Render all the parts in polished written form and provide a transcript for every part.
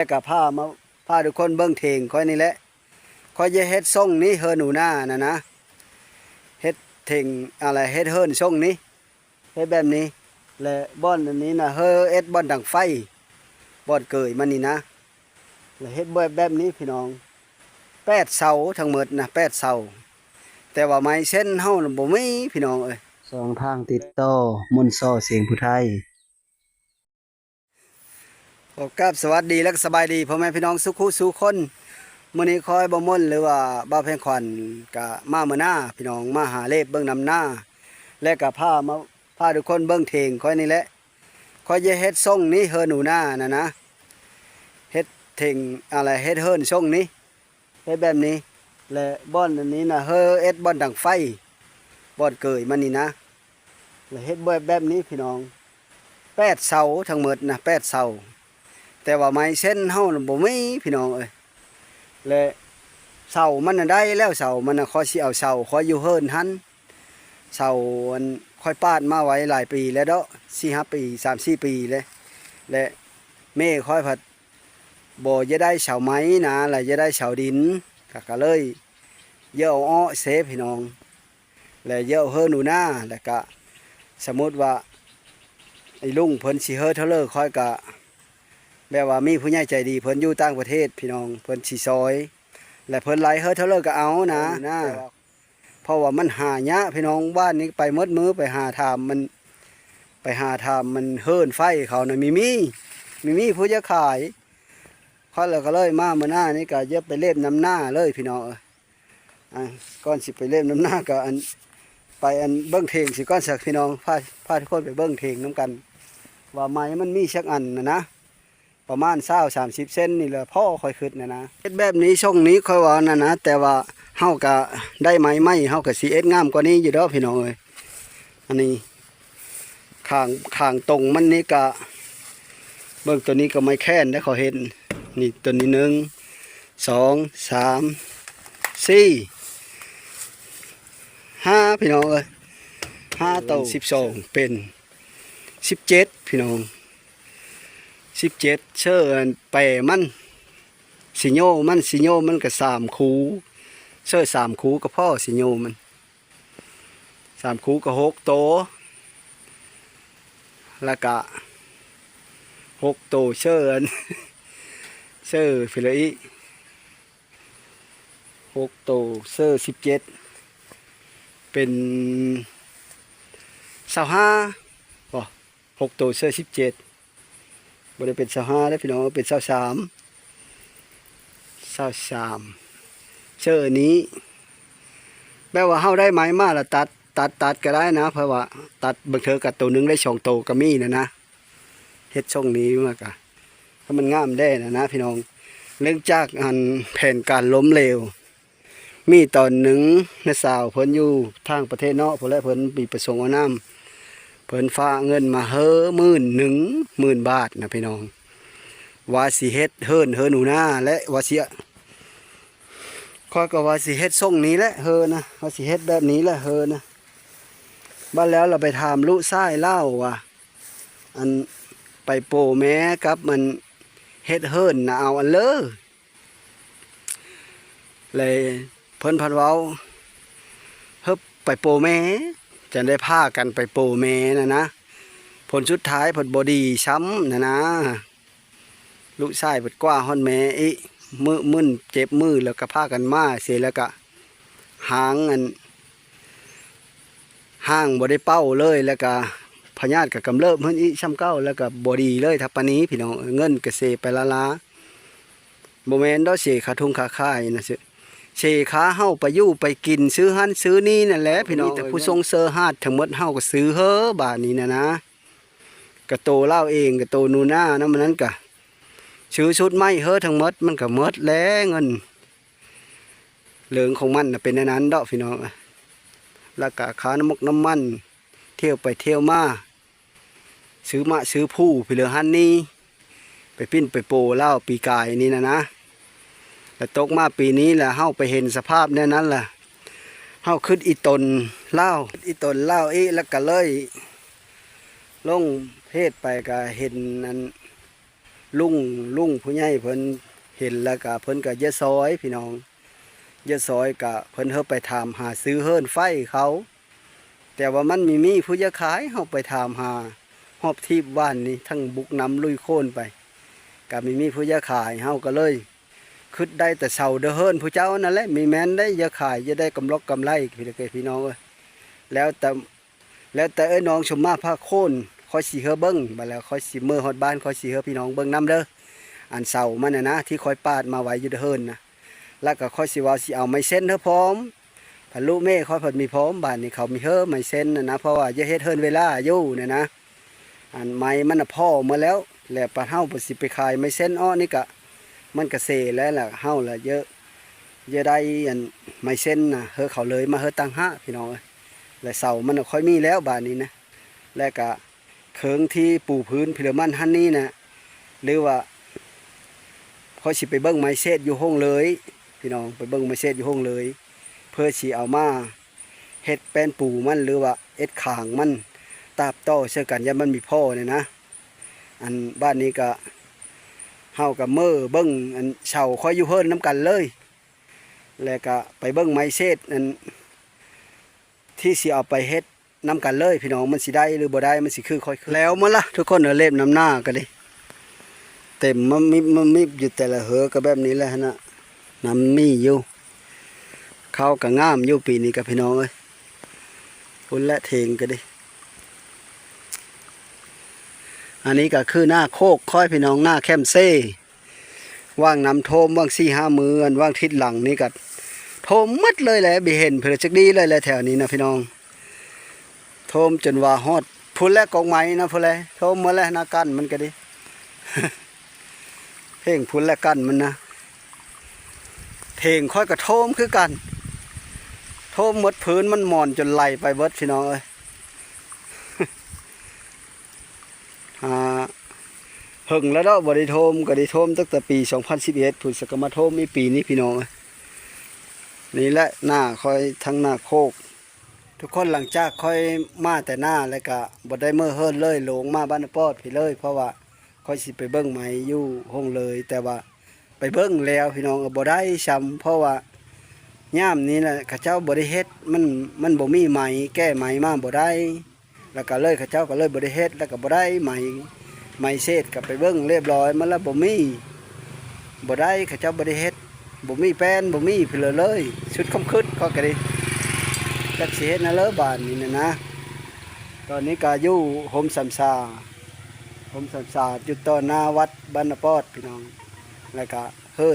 กับผ้าทุกคนเบิ่งเทงค่อยนี่แหละค่อยจะเฮ็ดส่งนี้เฮอหนูหน้านะเฮ็ดเทงอะไรเฮ็ดเฮิรนส่งนี้เฮ็ดแบบนี้และบ่อนอันนี้นะเฮอเอ็ดบ่อนดังไฟบ่อนเกยมันนี่นะและเฮ็ดแบบนี้พี่น้อง8 เสาทั้งหมดนะ8 เสาแต่ว่าไม้เส้นเฮาน่ะบ่มีพี่น้องเอ้ย2 ทางติดต่อมุ่นซ้อเสียงผู้ไทยครับสวัสดีและสบายดีพ่อแม่พี่น้องสุขุสุคนมื้อนี้คอยบ่ม่นหรือว่าบ่าวเพ่งขวัญก็มามื้อหน้าพี่น้องมาหาเลขเบิ่งนำหน้าและก็พาทุกคนเบิ่งเทงค่อยนี่แหละค่อยจะเฮ็ดส่งนี้เฮอหนูหน้านะเฮ็ดเทงอะไรเฮ็ดเฮิรนส่งนี้เฮ็ดแบบนี้และบ่อนอันนี้นะเฮอเอ็ดบ่อนดังไฟบ่อนเกยมันนี่นะและเฮ็ดแบบนี้พี่น้อง8 เสาทั้งหมดนะ8 เสาแต่ว่าไม้เส้นเฮาน่ะบ่มีพี่น้องเอ้ยและเสามันน่ะได้แล้วเสามันน่ะขอสิเอาเสาขออยู่เฮิรนหันเสาอันค่อยปาดมาไว้หลายปีแล้วเด้อ4-5 ปี3-4 ปีเลยและแม่ค่อยผัดบ่จะได้เสาไม้นะแล้วจะได้เสาดินก็เลยเยอะอ้อเซฟพี่น้องและเยอะเฮิรนหนูหน้าแล้วก็สมมุติว่าไอ้ลุงเพิ่นสิเฮิรเท่าเลอค่อยก็แบบว่ามีผู้ใหญ่ใจดีเพิ่นอยู่ต่างประเทศพี่น้องเพิ่นสิซอยและเพิ่นไล่เฮิรเท่าเลอก็เอานะเพราะว่ามันหายะพี่น้องบ้านนี้ไปมือไปหาถามมันเฮิรนไฟเขาน่ะมีผู้จะขายเขาก็เลยมามื้อหน้านี้ก็เย็บไปเล่มน้ำหน้าเลยพี่น้องก่อนสิไปเล่มน้ำหน้าก็ไปเบิ้งเทงสิก้อนสักพี่น้องพาทุกคนไปเบิ้งเทงน้ำกันว่าไม้มันมีชักอันนะประมาณ20-30 เซนนี่แหละพ่อค่อยขึ้นนะเฮ็ดแบบนี้ช่องนี้ค่อยว่านะแต่ว่าเฮาก็ได้ไม้เฮาก็สิเอ็ดงามกว่านี้อยู่ดอกพี่น้องเอ้ยอันนี้ข้างตรงมันนี่ก็เบิ้งตัวนี้ก็ไม่แค้นได้เขาเห็นนี่ตัวนี้1 2 3 4 5พี่น้องเอ้ย5ต่อ12เป็น17พี่น้อง17เชื่อไปมันสิโยมันก็3 คูเชื่อ3 คูก็พ่อสิโยมัน3 คูก็6 โตแล้วก็6 โตเชื่อฟิลอี6 โตเชื่อ17เป็น25บ่6 โตเชื่อ17บ่ได้เป็น25ได้พี่น้องเป็น23เชื่อนี้แม้ว่าเฮาได้ไม้มาแล้วตัดก็ได้นะเพราะว่าตัดบางเทื่อกับตัวนึงได้2 โตก็มีนะเฮ็ดช่องนี้มากะถ้ามันงามได้นะพี่น้องเนื่องจากแผนการล้มเหลวมีตอนหนึ่งนักสาวเพิ่นอยู่ทางประเทศนอกเพิ่นมีประสงค์เอาน้ำเพิ่นฝากเงินมาเฮ้อ10,000 บาทนะพี่น้องว่าสิเฮ็ดเฮิรนหนูหน้าและว่าสิข้อยก็ว่าสิเฮ็ดส่งนี้แหละเฮอนะว่าสิเฮ็ดแบบนี้แหละเฮอนะบ้านแล้วเราไปถามลูกชายเล่าว่าไปโปแม้กับมันเฮ็ดเฮิรนนะเอาเลอเลยเพิ่นพัดเว้าเฮ้ไปโปแม้จะได้พากันไปโปแม้นะผลสุดท้ายผลบอดีช้ำนะลูกชายเปิดกว่าฮอนแม่อีมึนเจ็บมือแล้วก็พากันมาเสียแล้วก็ห้างบ่ได้เป้าเลยแล้วก็พญาติกับกำเริบเพิ่นอีช้ำเก้าแล้วก็บอดีเลยทับปานนี้พี่น้องเงินก็เสไปละบ่แม่นดอกเสขาทุ่งขาค่ายนะเสขาเฮาไปอยู่ไปกินซื้อหันซื้อนี่นั่นแหละพี่น้องแต่ผู้ทรงเซอร์ฮาดทั้งหมดเฮาก็ซื้อเฮ้อบาทนี้นะกระโตเล่าเองกระโตนูน่านะมันนั้นก็ซื้อชุดไม้เฮ้อทั้งหมดมันก็หมดแล้วเงินเหลืองของมันเป็นในนั้นดอกพี่น้องแล้วก็ขาน้ำมันเที่ยวไปเที่ยวมาซื้อผู้พี่เหลือหันนี่ไปปิ้นไปโปเล่าปีกายนี่นะแต่ตกมาปีนี้แหละเฮาไปเห็นสภาพแน่นั้นแหละเฮาขึ้นอีตนเล่าแล้วก็เลยลงเพศไปก็เห็นนั้น ลุงผู้ใหญ่เพิ่นเห็นแล้วก็เพิ่นก็เยอะซอยพี่น้องเยอะซอยก็เพิ่นเฮาไปถามหาซื้อเฮิรนไฟเขาแต่ว่ามันมีผู้จะขายเฮาไปถามหาฮอบที่บ้านนี้ทั้งบุกน้ำลุยโค่นไปก็มีผู้จะขายเฮาก็เลยคิดได้แต่เสาเด้อเฮิรนผู้เจ้านั่นแหละมีแม่นได้จะขายจะได้กำไรพี่น้องเอ้ยแล้วแต่เอ้ยน้องชมมาพาโค่นคอยสิเฮอเบิ่งบัดแล้วคอยสิมื้อฮอดบ้านคอยสิเฮอพี่น้องเบิ่งนํเด้ออันเสามันน่ะนะที่คอยปาดมาไว้อยู่เด้อเฮิรนนะแล้วก็คอยสิว่าสิเอาไม้เส้นเฮอพร้อมพันลูกแม่คอยเพิ่นมีพร้อมบ้านนี้เขามีเฮอไม้เส้นนะเพราะว่าจะเฮ็ดเฮิรนเวลาอยู่เนี่ยนะอันไม้มันน่ะพ่อมาแล้วแล้วปะเฮาบ่สิไปขายไม้เส้นอ้อนี่ก็มันก็เซแล้วล่ะเฮาล่ะเยอะได้อันไม้เส้นน่ะเฮอเขาเลยมาเฮอตั้งห้าพี่น้องเอ้ยและเสามันน่ะค่อยมีแล้วบ้านนี้นะแล้วก็เคิงที่ปูพื้นพิลมันหันนี้นะหรือว่าเขาสิไปเบิ้งไม้เศษอยู่ห้องเลยพี่น้องไปเบิ้งไม้เศษอยู่ห้องเลยเพื่อสิเอามาเฮ็ดแป้นปูมันหรือว่าเอ็ดขางมันตาบโต้เชื่อกันยันมันมีพ่อเนี่ยนะอันบ้านนี้ก็เฮากับเมื่อเบิ้งอันเสาค่อยอยู่เฮิรนน้ำกันเลยแล้วก็ไปเบิ้งไม้เศษอันที่สิเอาไปเฮ็ดน้ำกันเลยพี่น้องมันสิได้หรือบ่ได้มันสิคือค่อยแล้วมั้งล่ะทุกคนเล็บน้ำหน้ากันดิเต็มมันมีอยู่แต่ละเหอก็แบบนี้แหละนะน้ำมีอยู่เขาก็งามอยู่ปีนี้กับพี่น้องเอ้ยพุ่นและเทงกันดิอันนี้ก็คือหน้าโคกค่อยพี่น้องหน้าแคมเซ่ว่างน้ำโทมว่าง4-5 มืออันว่างทิศหลังนี่ก็โทมมัดเลยแหละบิเห็นเพื่อจักดีเลยแหละแถวนี้นะพี่น้องโทมจนว่าฮอดพุ่นและกองไม้นะพุ่นและโทมมาแล้วนากันมันก็ดิ เพ่งพุ่นและกันมันนะเพลงค่อยกระโทมคือกันโทมหมดพื้นมันหมอนจนไหลไปเบิดพี่น้องเอ้ย หึงแล้วเนาะบ่ได้โทมก็ได้โทมตั้งแต่ปี2011พุ่นสกมาโทมมีปีนี้พี่น้องเอ้ยนี่แหละหน้าค่อยทั้งหน้าโคกทุกคนหลังจากค่อยมาแต่หน้าแล้วก็บ่ได้เมื่อเฮิรนเลยหลงมาบ้านปอดพี่เลยเพราะว่าค่อยสิไปเบิ่งไม้อยู่ห้องเลยแต่ว่าไปเบิ่งแล้วพี่น้องบ่ได้ซ้ำเพราะว่าย่ามนี้น่ะเขาเจ้าบ่ได้เฮ็ดมันบ่มีไม้แก้ไม้มาบ่ได้แล้วก็เลยเขาเจ้าก็เลยบ่ได้เฮ็ดแล้วก็บ่ได้ไม้เศษก็ไปเบิ่งเรียบร้อยมันแล้วบ่มีบ่ได้เขาเจ้าบ่ได้เฮ็ดบ่มีแป้นบ่มีพี่เลยชุดคำคึดก็ดิจักสิเฮ็ดนะเลอบานนี่นะตอนนี้ก็อยู่โฮมสัมซาอยู่ต่อหน้าวัดบ้านปอดพี่น้องแล้วก็เฮิ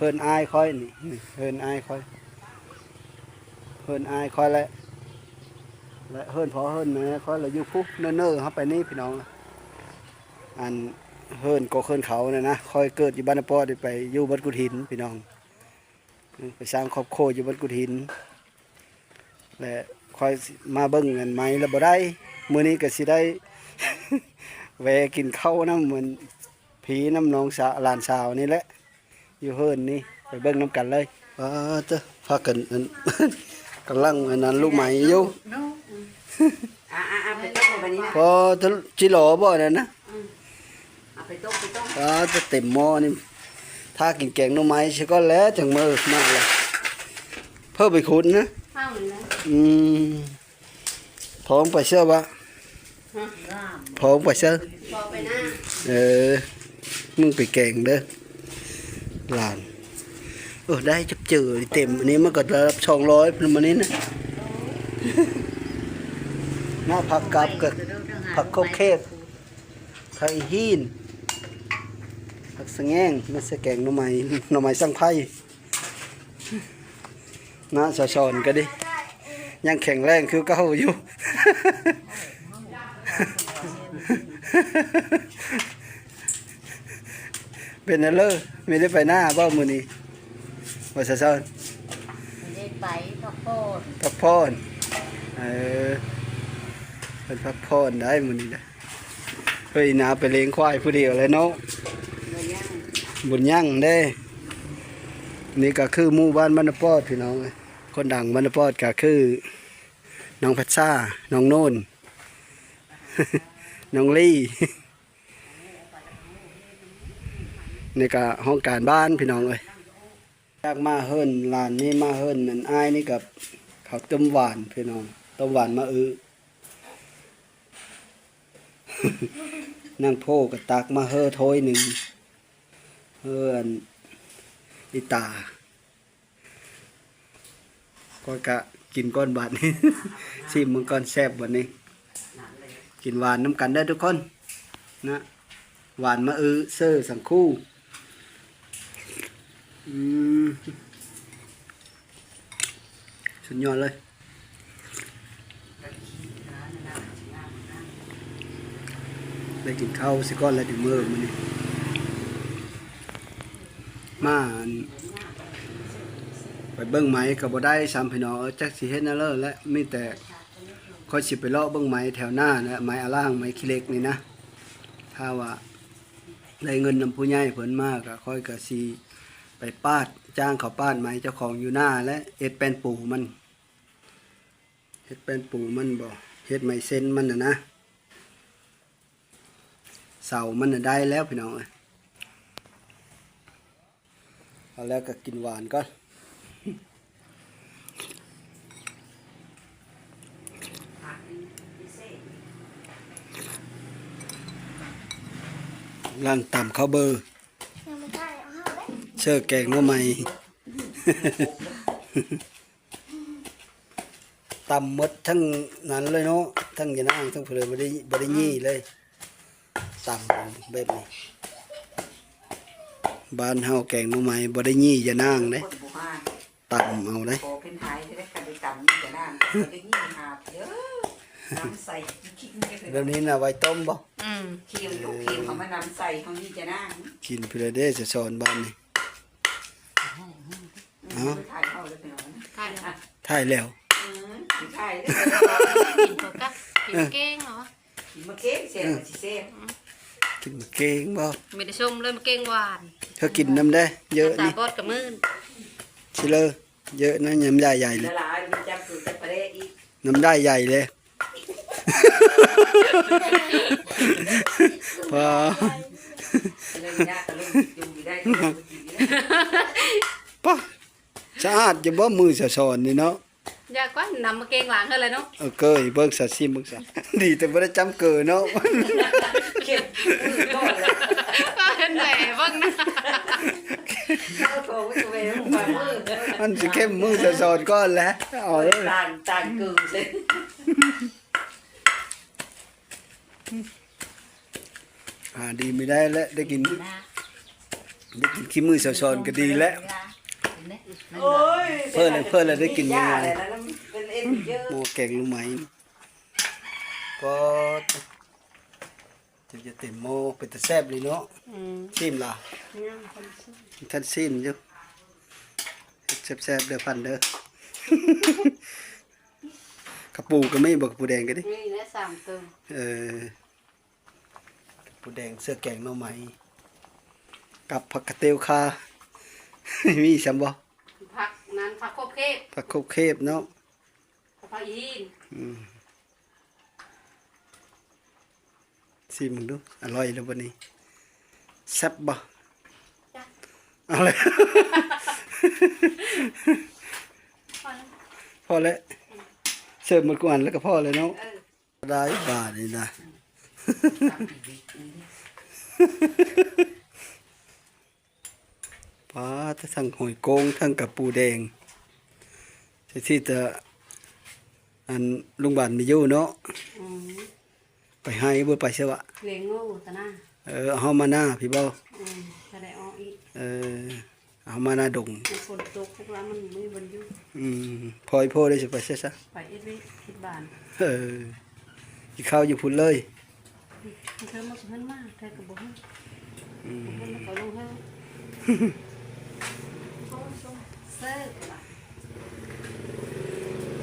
รนอายค่อยนี่เฮิรนอายค่อยและเฮิรนพอเฮิรนแม่ค่อยแล้วอยู่พุเนิ่ๆครับไปนี่พี่น้องอันเฮิรนก็เฮิรนเขานะค่อยเกิดอยู่บ้านปอดไปอยู่บ้านกุฎหินพี่น้องไปสร้างครอบครัวอยู่บ้านกุฎหินและคอยมาเบิ่งเงินไม้แล้วบ่ได้มื้อนี้ก็สิได้ แวกินข้าวน้ำเหมือนผีน้ำน้องสาวหลานสาวนี่แหละอยู่เฮิรนนี่ไปเบิ่งน้ำกันเลยจะพากันอัน กำลังอันนั้นลูกใหม่อยู่ ไปต้มแบบนี้นะ พอจิโหลบ่นั่นนะ ไปต้มจะเต็มหม้อนี่ถ้ากินแกงหน่อไม้ใช่ก็แล้วจังมือมาเลยเพิ่มไปขุดนะ ข้าวเหมือนนะ พร้อมไปเชื่อวะพร้อมไปเชื่อ พอไปหน้า มึงไปแกงเด้อหลานได้จับเจอเต็มอันนี้มันก็รับ200เป็นมันนี้นะ หน้าผักกับกับผักโคเคบผักอีหินผักสะแงงมันสะแกงหน่อไม้สังไพ่น้าสอนก็ดิยังแข็งแรงคือเก่าอยู่ เป็นอะไรไม่ได้ไปหน้าบ้ามือนี้ว่าสะซ้อน เด็กไปพักโพด พักผ่อนเป็นพักผ่อนได้มือนี้นะเฮ้ยนาไปเลี้ยงควายผู้เดียวเลยเนาะบุญยั่งได้นี่ก็คือหมู่บ้านบ้านปอดพี่น้องคนดังบ้านปอดก็คือน้องพัชชาน้องโน่น น้องลี่ นี่ก็ห้องการบ้านพี่น้องเอ้ยจากมาเฮิรนหลานนี่มาเฮิรนนั่นอ้ายนี่กับข้าวต้มหวานพี่น้องต้มหวานมานั่งโพกับตักมาเฮอถ้วยหนึ่งเฮือนอีตาก็กะกินก้อนบาทนี้ ชิมมึงก้อนแซ่บวันนี้ กินหวานน้ำกันได้ทุกคนนะหวานมาเซอร์สังคู่สุดยอดเลยได้กินข้าวสิก้อนแล้วถึงมื้อมื้อนี้มาไปเบิ่งไหมก็บ่ได้ซ้ำพี่น้องจักสิเฮ็ดแนวและมีแต่ค่อยสิไปเลาะเบิ่งไหมแถวหน้านะไหมอาล่างไหมขี้เหล็กนี่นะถ้าว่าได้เงินนำผู้ใหญ่เพิ่นมาก็ค่อยก็สิไปปาดจ้างเขาปาดไหมเจ้าของอยู่หน้าและเฮ็ดแป้นปูมันเฮ็ดแป้นปูมันบ่เฮ็ดไหมเส้นมันน่ะนะเสามันน่ะได้แล้วพี่น้องเอ้ยเอาแล้วก็กินหวานก่อนล่างต่ำข้าวเบอร์เชื่อแกงหน่อไม้ ต่ำหมดทั้งนั้นเลยเนาะทั้งยานางทั้งเพลินบ่ได้ยี่เลยต่ำแบบนี้บ้านเฮาแกงหน่อไม้บ่ได้ยี่ยานางเด้ต่ำเอาเด้ โอเป็นไทยได้กันไปต่ำจะนั่งได้ยี่หาบเยอะน้ำใส่คิดไม่ได้ แบบนี้น่ะไว้ต้มบ่ เคี่ยวอยู่เคี่ยวเขามาน้ำใส่เขานี่จะนั่ง กินเพลินเด้จะสอนบ้านนี่ ถ่ายเข้าเลยเป็นถ่าย ถ่ายแล้ว ถ่ายเลย กินตัวกะกินเก้งเหรอ กินมาเก็บเสียเสีย กินมะเก่งบ่ ไม่ได้ชมเลยมาเก้งหวาน เธอกินน้ำได้เยอะ ตา นี่ บอดกับมือ ชิเลอเยอะนะน้ำได้ใหญ่เล ละ ย ลายมันจะปลูกจะประเดี๋ยวอีก น้ำได้ใหญ่เลย พอ เลยยากเลยอยู่ได้ ปะสะอาดจะบ่มือสะสอนนี่เนาะ อยากว่านำมาเก้งหวานเท่าไรเนาะ เกยเบิ่งสะซิมเบิ่งสะดีแต่บ่ได้จำเกยเนาะ เก็บก่อนเลย เห็นไหนบ้างนะ เข้าโถไว้ตัวเองมามือ มันสิเข้มมือสะสอนก่อนแหล้วเอาเลย ต่างกึ่งเลย ดีไม่ได้แล้วได้กินขี้มือสะสอนก็ดีแล้ว โอ้ย เพิ่นเลยได้กินยังไง เป็นเอ็นเยอะ หม้อแกงรู้ไหมก็จะเต็มหม้อเป็นตะแซ่บเลยเนาะชิมล่ะท่านชิมอยู่แซ่บๆเด้อพันเด้อ กระปูก็ไม่บอกกระปูแดงก็ดิ นี่นะ3 ตัว กระปูแดงเสื้อแกงหน่อไม้กับผักกระเตียวคา มีซ้ำบ่ ผักนั้นผักโคบเคบ ผักโคบเคบเนาะ ผักยีน ชิมมึงดูอร่อยแล้ววันนี้แซ่บบ่เอาเลย พอแล้วเสิร์ฟหมดกวนแล้วก็พอเลยเนาะได้บาทนี่นะ ป้าทั้งหอยโกงทั้งกับปูแดงที่จะอันลุงบานมีอยู่เนาะไปให้บ่ไปเสียวะ เลี้ยงงูตะหน้า เอาเฮามาหน้าพี่เบ้า จะได้ออกอีก เอามาหน้าดง ฝนตกพวกเรามันไม่บนอยู่ พอยพ่อได้สิไปเสียซะ ไปเอ็ดวิคิดบาน กินข้าวอยู่พุ่นเลย เธอมาสุพรรณมากเธอกับบุ้งมันมาขอลงให้เซ่บ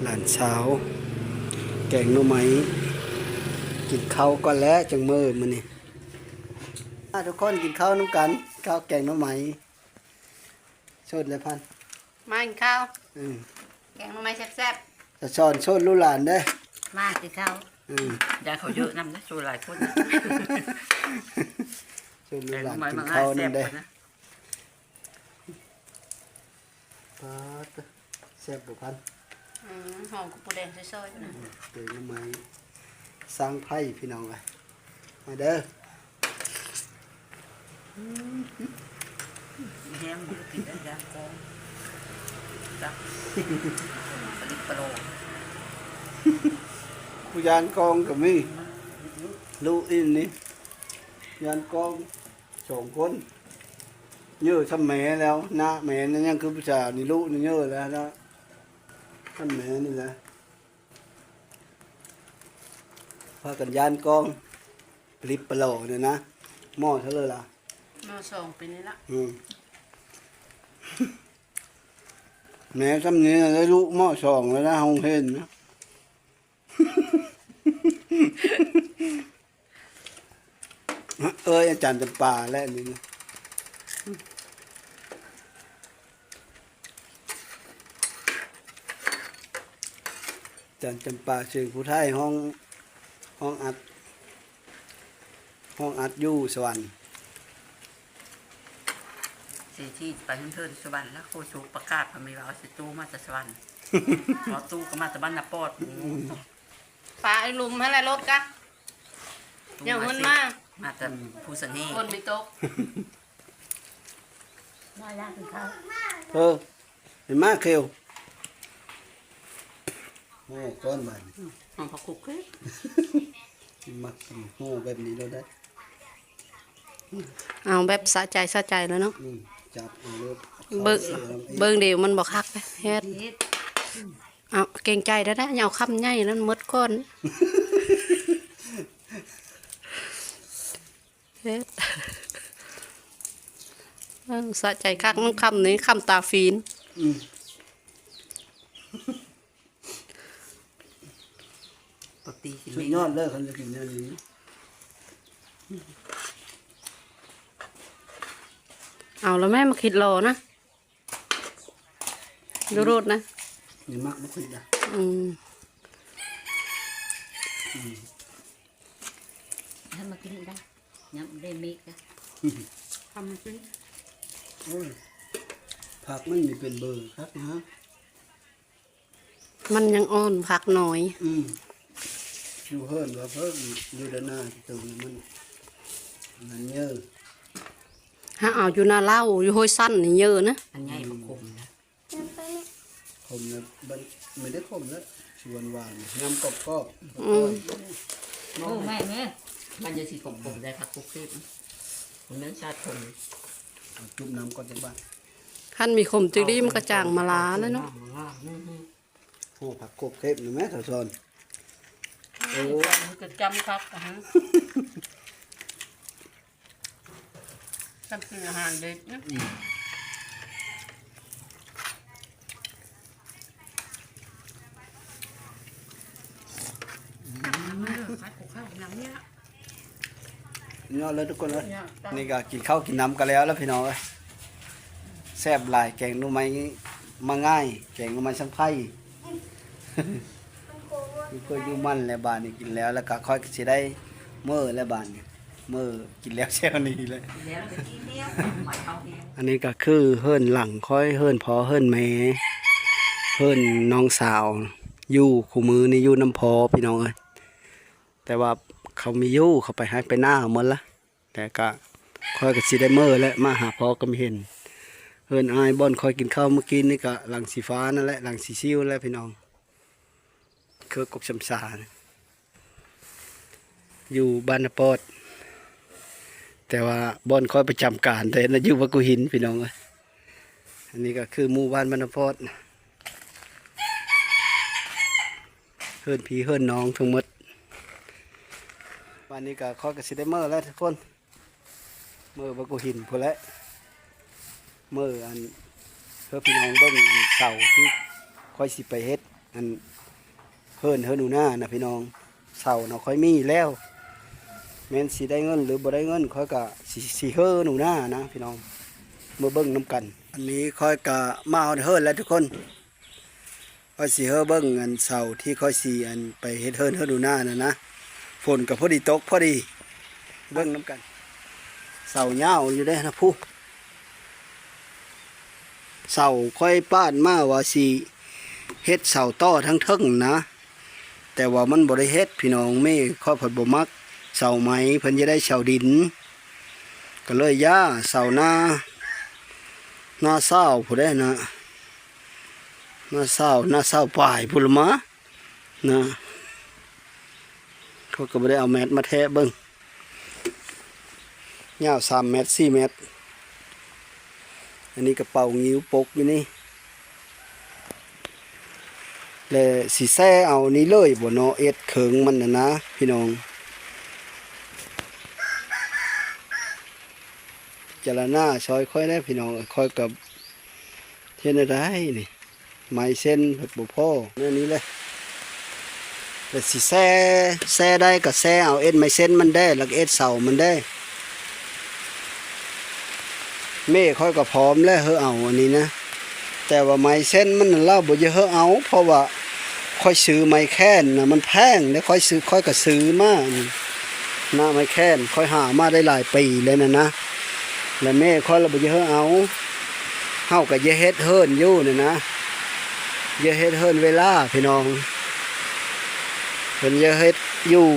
หลานสาวแกงหน่อไม้กินข้าวก่อนแล้วจังมื้อมื้อนี้ทุกคนกินข้าวน้ำกันข้าวแกงหน่อไม้โชดเลยพัน มากินข้าว อืม แกงหน่อไม้แซ่บ จะสอนโชดลูกหลานได้ มากที่เขายาเขาเยอะนำนะช่วยหลายคน โชดลูกหลานกินข้าวนั่นได้ ดแซ่บบ่พัน หอมกับปูแดงซอยๆนะ เตยน้ำไม้สร้างไผ่พี่น้องเลยมาเด้อ แฮมมันก็กินได้ยากองจักปลิดปโล ผู้ยานกองกับมีลูกอินนี่ยานกอง2 คนเยอะทำแม่แล้วนะแม่นั่นยังคือผู้ชายนี่ลูกนี่เยอะแล้วนะทำแม่นี่แหละพากันยานกองปลิบปะโลเนี่ยนะหม้อเท่าเลยล่ะ มา2ปีนี้ละ แม่ทำนี้แล้วลูกหม้อ2แล้วนะห้องเห็นนะ เอ้ยอาจารย์จำปาและนี่นะอาจารย์จำปาเชิงผู้ไทยห้องอัดอยู่สวรรค์ สิที่ไปเทินสวรรค์แล้วโคชูประกาศพามีว่าเอาสิตู้มาจากสวรรค์พอตู้ก็มาจากบ้านนาปอด ปลาไอ้ลุมให้ไรรถกะอย่างมันมาก มาจากผู้สังเฮ คนมีโต๊ะ มาย่างถึงเขา เห็นมากเขียวโอ้ก้อนใบ ห้องพักคุกเฮ้ย มักกินโอ้แบบนี้เราได้ เอาแบบสะใจแล้วเนาะ จับเอาเลย เบิ่งเดี๋ยวมันบอกคักไปเฮ็ดเอาเก่งใจแล้วนะอย่าเอาคำใหญ่นั้นมดก้อนเฮ็ดสะใจคักน้ำคำนี้คำตาฟีน ปกติสิ สุด ไม่ ยอดเลยคนจะกินอย่างนี้ เอาแล้วแม่มาคิดรอนะดูรูดนะ นี่มักไม่คุยได้ ถ้ามากินได้ยังได้เมกนะ ทำเป็น โอ้ยผักมันมีเป็นเบอร์ครับนะฮะ มันยังอ่อนผักหน่อย อยู่เฮิร์นว่าเพิ่มอยู่ด้านหน้าตรงนี้มันเยอะ ถ้าเอาอยู่หน้าเล่าอยู่ห้วยสั้นนี่เยอะนะ อันใหญ่ประคมนะ ผมเนี่ยมันไม่ได้ผมแล้วชวนหวานยำกรอบ โอ้แม่มันจะสีกลมๆได้พักคุกเฮ้ยผมเนื้อชาติคน จุ่มน้ำก่อนจากบ้าน ขั้นมีขมจึงดีมันกระจ่างมาลาแล้วเนาะ โอ้ผักกบเค็มหรือแม่ถอดซอน โอ้กระจำครับอ่ะฮะทำเป็นอาหารเด็กนะ พักคุกข้าวน้ำเนี่ย ยอดเลยทุกคนเลยนี่ก็กินข้าวกินน้ำกันแล้วพี่น้องเอ้ยแซ่บหลายแกงหนูไม้มาง่ายแกงหนูไม้สังไพ่นี่ก็อยู่มันแล้วบานนี่กินแล้วก็ค่อยสิได้เมื่อแล้วบานนี่เมื่อกินแล้วแช่วนี้เลย แล้วจะกินเนี่ยหมายเอาเนี่ย อันนี้ก็คือเฮิรนหลังค่อยเฮิรนพอเฮิรนแม่เฮิรนน้องสาวอยู่คู่มือนี่อยู่น้ำพอพี่น้องเอ้ยแต่ว่าเขามีอยู่เขาไปให้ไปหน้าหมดละแต่ก็ค่อยก็สิได้เมื่อแล้วมาหาพอก็ไม่เห็นเฮิรนอายบอนค่อยกินข้าวเมื่อกี้นี่ก็หลังสีฟ้านั่นแหละหลังสีซิ่วแล้วพี่น้องคือกบชำสานะอยู่บ้านนาปอดแต่ว่าบอนค่อยประจำการแต่นะอยู่วัดกุหินพี่น้องเอ้ยอันนี้ก็คือหมู่บ้านบ้านนาปอดเฮิรนพี่เฮิรนน้องทั้งหมดวันนี้ก็ค่อยก็สิได้เมื่อแล้วทุกคนเมื่อวัดกุหินพอแล้วเมื่ออันเพื่อพี่น้องเบิ่งอันเสาที่ค่อยสิไปเฮ็ดอันเฮิรนหนูหน้านะพี่น้องเสาเนาะค่อยมีแล้วแม่นสิได้เงินหรือบ่ได้เงินค่อยก็สิเฮิรนหนูหน้านะพี่น้องเมื่อเบิ่งน้ำกัน อันนี้ค่อยก็มาเอาเฮิรนแล้วทุกคนค่อยสิเฮิรนเบิ่งอันเสาที่ค่อยสิอันไปเฮ็ดเฮิรนหนูหน้านะฝนก็พอดีตกพอดีเบิ่งน้ำกันเสาเหย้าอยู่ได้นะผู้ เสาค่อยป้านมาว่าสิเฮ็ดเสาต่อทั้งเทิงนะ แต่ว่ามันบ่ได้เฮ็ดพี่น้องแม่ข้อยเพิ่นบ่มักเสาไม้เพิ่นจะได้เสาดินก็เลยย่าเสาหน้าเศร้าผู้ได้นะหน้าเศร้าปลายพุ่นละมะนะเขาก็บ่ได้เอาแมตมาแทะเบิ่งยาว3 เมตร 4 เมตรอันนี้กระเป๋างิ้วปกอยู่นี่และสิแซ่เอานี้เลยบ่เนาะเอ็ดเขิงมันน่ะนะพี่น้องจารณาซอยค่อยได้พี่น้องค่อยกับเฮ็ดได้นี่ไม้เส้นเพิ่นบ่พอนั่นนี้เลยแต่สิแซ่ได้ก็แซ่เอาเอ็ดไม้เส้นมันได้แล้วก็เอ็ดเสามันได้เม่ค่อยก็พร้อมแล้วเฮาเอาอันนี้นะแต่ว่าไม้เส้นมันเล่าบ่จะเฮาเอาเพราะว่าค่อยซื้อไม้แค้นนะมันแพงแล้วค่อยก็ซื้อมาหน้าไม้แค้นค่อยหามาได้หลายปีเลยนะแล้วแม่ค่อยเราบ่จะเฮาเอาเฮาก็อย่าเฮ็ดเฮิรนอยู่นะอย่าเฮ็ดเฮิรนเวลาพี่น้องเพิ่นอย่าเฮ็ดอยู่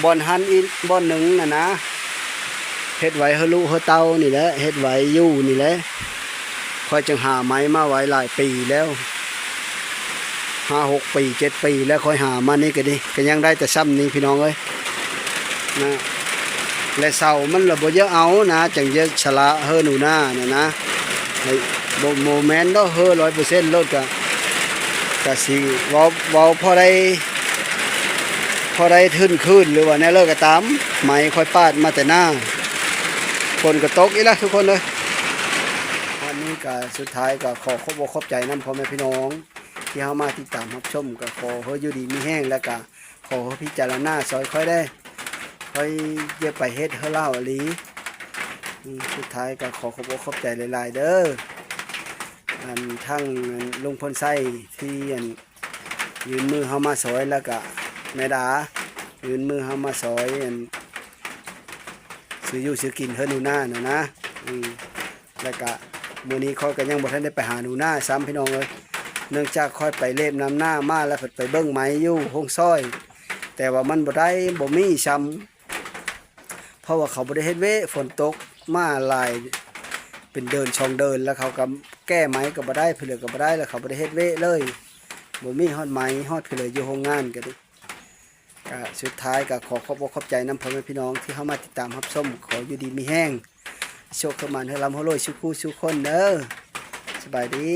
บ่อนหันอีกบ่อนหนึงนะเฮ็ดไว้เฮาลูกเฮาเต้านี่แหละเฮ็ดไว้อยู่นี่แหละค่อยจึงหาไม้มาไว้หลายปีแล้ว5-6 ปี7 ปีแล้วค่อยหามานี่ก็ดีก็ยังได้แต่ซ้ำนี้พี่น้องเอ้ยนะและเสามันละบ่เยอะเอานะจังเยอะชะละเฮอหนูหน้านะให้บ่โมเมนต์เนาะเฮอ 100% รถก็สิเว้าพอได้ทึนคืนหรือว่าแน่เลิกก็ตามไม้ค่อยปาดมาแต่หน้าฝนก็ตกอีกแล้วทุกคนเลยวันนี้ก็สุดท้ายก็ขอขอบใจนำพ่อแม่พี่น้องที่เฮามาติดตามรับชมก็ขอเฮาอยู่ดีมีแห้งแล้วก็ขอพิจารณาซอยค่อยได้ค่อยเย็บไปเฮ็ดเฮาเล่าอีหลีสุดท้ายก็ขอขอบใจหลายๆเด้อทั้งลุงพลไส้ที่ยืนมือเฮามาซอยแล้วก็แม่ดายืนมือเฮามาซอยซื้ออยู่ซื้อกินเฮอหนูหน้านะแล้วก็มื้อนี้ค่อยก็ยังบ่ทันได้ไปหาหนูหน้าซ้ำพี่น้องเอ้ยเนื่องจากค่อยไปเล็บน้ำหน้ามาแล้วไปเบิ่งไม้อยู่ห้องซอยแต่ว่ามันบ่ได้บ่มีซ้ำเพราะว่าเขาบ่ได้เฮ็ดเวฝนตกมาหลายเป็นเดินช่องเดินแล้วเขาก็แก้ไม้ก็บ่ได้เพลือก็บ่ได้แล้วเขาบ่ได้เฮ็ดเวเลยบ่มีฮอดไม้ฮอดเพลืออยู่โรงงานก็ดิก็สุดท้ายก็ขอบใจนำพ่อแม่พี่น้องที่เข้ามาติดตามรับชมขออยู่ดีมีแห้งโชคเข้ามาให้ร่ำให้รวยสุขคนเด้อสบายดี